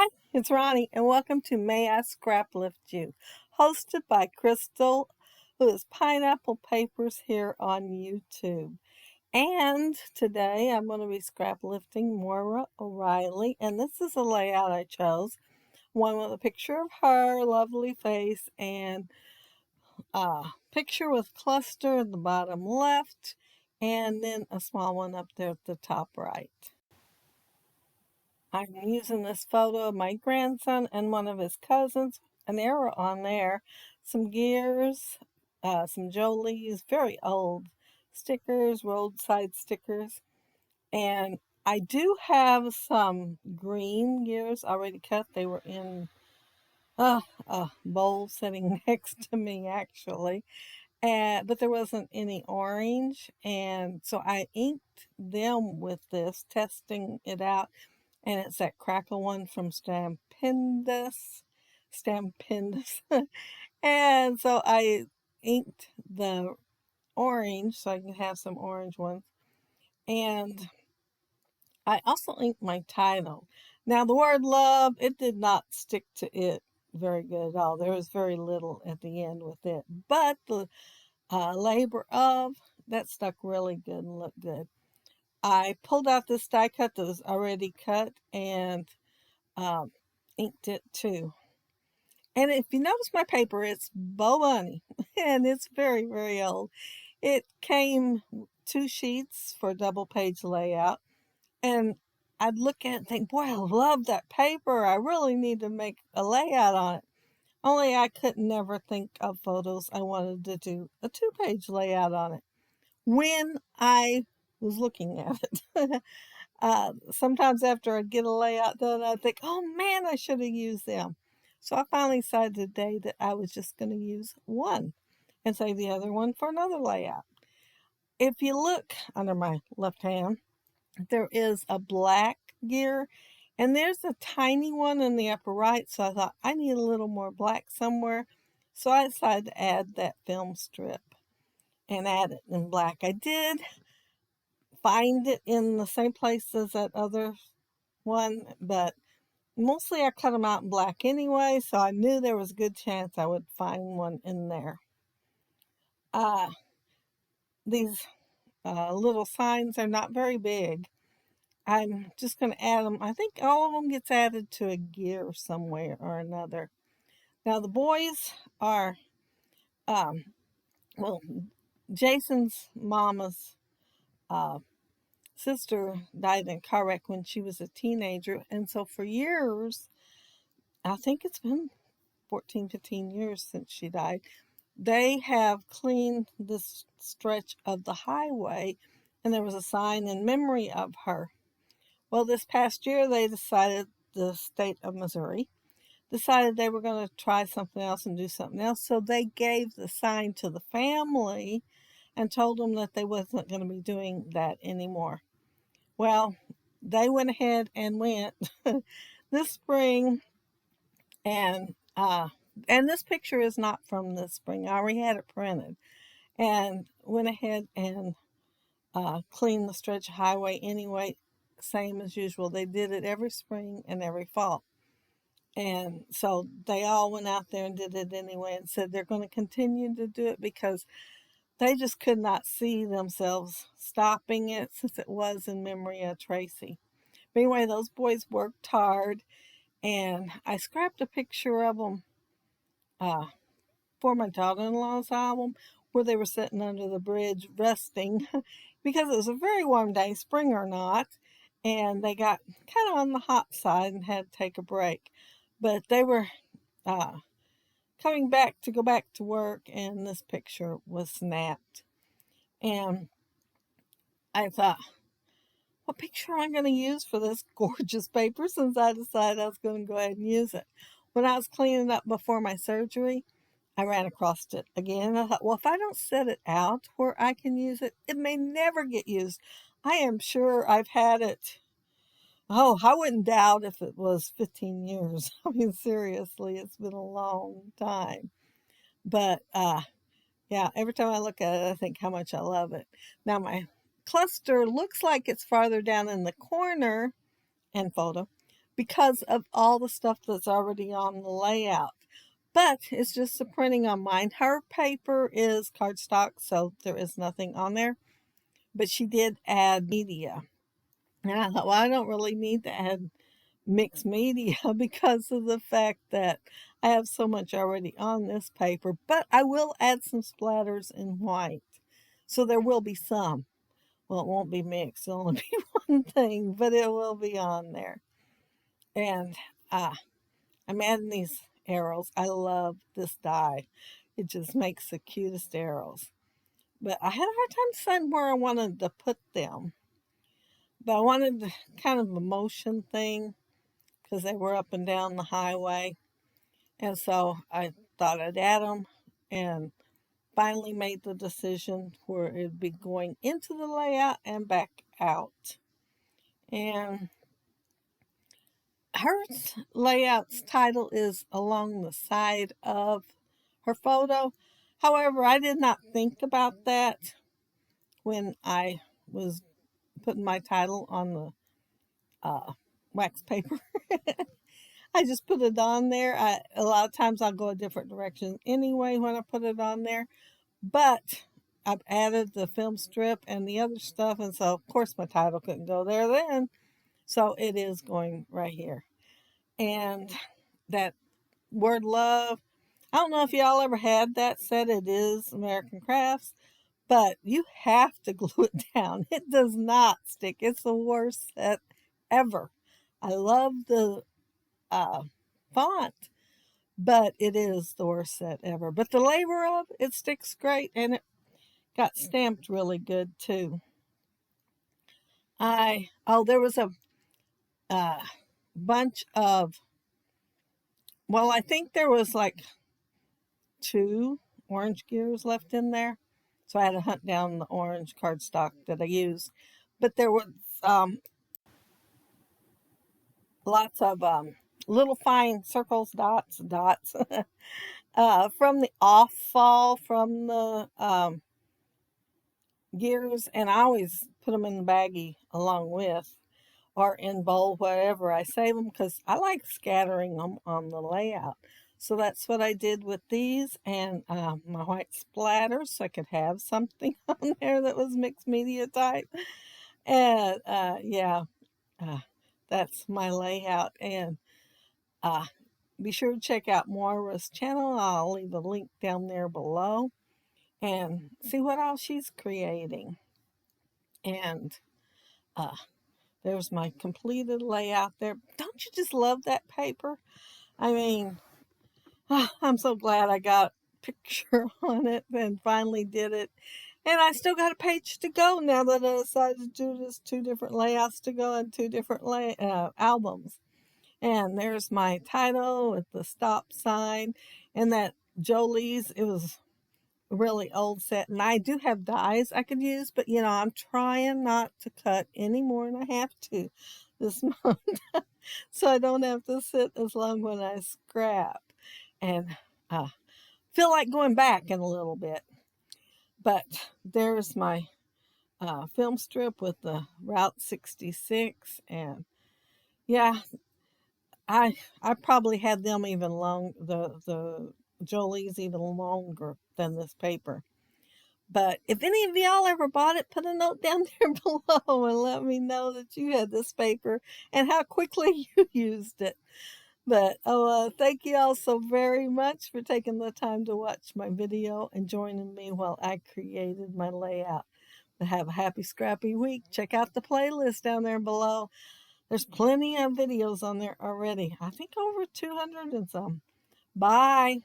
Hi, it's Ronnie, and welcome to May I Scraplift You, hosted by Crystal, who is Pineapple Papers here on YouTube. And today I'm going to be scraplifting Moira O'Reilly, and this is a layout I chose. One with a picture of her lovely face and a picture with cluster in the bottom left, and then a small one up there at the top right. I'm using this photo of my grandson and one of his cousins, an arrow on there, some gears, some Jolee's, very old stickers, roadside stickers, and I do have some green gears already cut. They were in a bowl sitting next to me, actually, but there wasn't any orange, and so I inked them with this, testing it out, and it's that crackle one from Stampendous. And so I inked the orange so I can have some orange ones. And I also inked my title. Now the word love, it did not stick to it very good at all. There was very little at the end with it. But the labor of, that stuck really good and looked good. I pulled out this die cut that was already cut and inked it too. And if you notice my paper, it's Bow Bunny, and it's very, very old. It came 2 sheets for a double page layout, and I'd look at it and think, boy, I love that paper. I really need to make a layout on it. Only I could never think of photos. I wanted to do a 2-page layout on it when I was looking at it. Sometimes after I'd get a layout done, I'd think, oh man, I should have used them. So I finally decided today that I was just going to use one and save the other one for another layout. If you look under my left hand, there is a black gear, and there's a tiny one in the upper right, so I thought I need a little more black somewhere. So I decided to add that film strip and add it in black. I did find it in the same place as that other one, but mostly I cut them out in black anyway, so I knew there was a good chance I would find one in there. These little signs are not very big. I'm just going to add them. I think all of them gets added to a gear somewhere or another. Now the boys are, well, Jason's mama's sister died in a car wreck when she was a teenager, and so for years, I think it's been 14, 15 years since she died, they have cleaned this stretch of the highway, and there was a sign in memory of her. Well, this past year, the state of Missouri decided they were going to try something else and do something else, so they gave the sign to the family and told them that they wasn't going to be doing that anymore. Well, they went ahead and went this spring, and this picture is not from this spring. I already had it printed, and went ahead and cleaned the stretch of highway anyway, same as usual. They did it every spring and every fall, and so they all went out there and did it anyway, and said they're going to continue to do it because they just could not see themselves stopping it since it was in memory of Tracy. But anyway, those boys worked hard, and I scrapped a picture of them for my daughter-in-law's album where they were sitting under the bridge resting because it was a very warm day, spring or not, and they got kind of on the hot side and had to take a break. But they were coming back to go back to work, and this picture was snapped. And I thought, what picture am I going to use for this gorgeous paper, since I decided I was going to go ahead and use it? When I was cleaning up before my surgery, I ran across it again, and I thought, well, if I don't set it out where I can use it, it may never get used. I am sure I've had it. Oh, I wouldn't doubt if it was 15 years. I mean, seriously, it's been a long time. But yeah, every time I look at it, I think how much I love it. Now, my cluster looks like it's farther down in the corner and photo, because of all the stuff that's already on the layout. But it's just the printing on mine. Her paper is cardstock, so there is nothing on there. But she did add media. And I thought, well, I don't really need to add mixed media because of the fact that I have so much already on this paper. But I will add some splatters in white. So there will be some. Well, it won't be mixed. It'll only be one thing, but it will be on there. And I'm adding these arrows. I love this die. It just makes the cutest arrows. But I had a hard time deciding where I wanted to put them. But I wanted kind of a motion thing because they were up and down the highway. And so I thought I'd add them and finally made the decision where it'd be going into the layout and back out. And her layout's title is along the side of her photo. However, I did not think about that when I was putting my title on the wax paper. I just put it on there. A lot of times I'll go a different direction anyway when I put it on there. But I've added the film strip and the other stuff, and so of course my title couldn't go there then. So it is going right here. And that word love, I don't know if y'all ever had that set. It is American Crafts, but you have to glue it down. It does not stick. It's the worst set ever. I love the font, but it is the worst set ever. But the labor of it sticks great, and it got stamped really good too. There was a bunch of, well, I think there was like 2 orange gears left in there. So I had to hunt down the orange cardstock that I used. But there was lots of little fine circles, dots, from the off fall from the gears. And I always put them in the baggie along with, or in bowl, wherever I save them, because I like scattering them on the layout. So that's what I did with these and my white splatters, so I could have something on there that was mixed media type. And that's my layout. And be sure to check out Moira's channel. I'll leave a link down there below and see what else she's creating. And there's my completed layout there. Don't you just love that paper? I mean, I'm so glad I got a picture on it and finally did it. And I still got a page to go now that I decided to do this 2 different layouts to go and 2 different albums. And there's my title with the stop sign and that Jolee's. It was a really old set. And I do have dies I could use, but I'm trying not to cut any more than I have to this month. So I don't have to sit as long when I scrap. And feel like going back in a little bit. But there's my film strip with the Route 66. And yeah, I probably had them even long, the Jolee's even longer than this paper. But if any of y'all ever bought it, put a note down there below and let me know that you had this paper and how quickly you used it. But thank you all so very much for taking the time to watch my video and joining me while I created my layout. But have a happy scrappy week. Check out the playlist down there below. There's plenty of videos on there already. I think over 200 and some. Bye.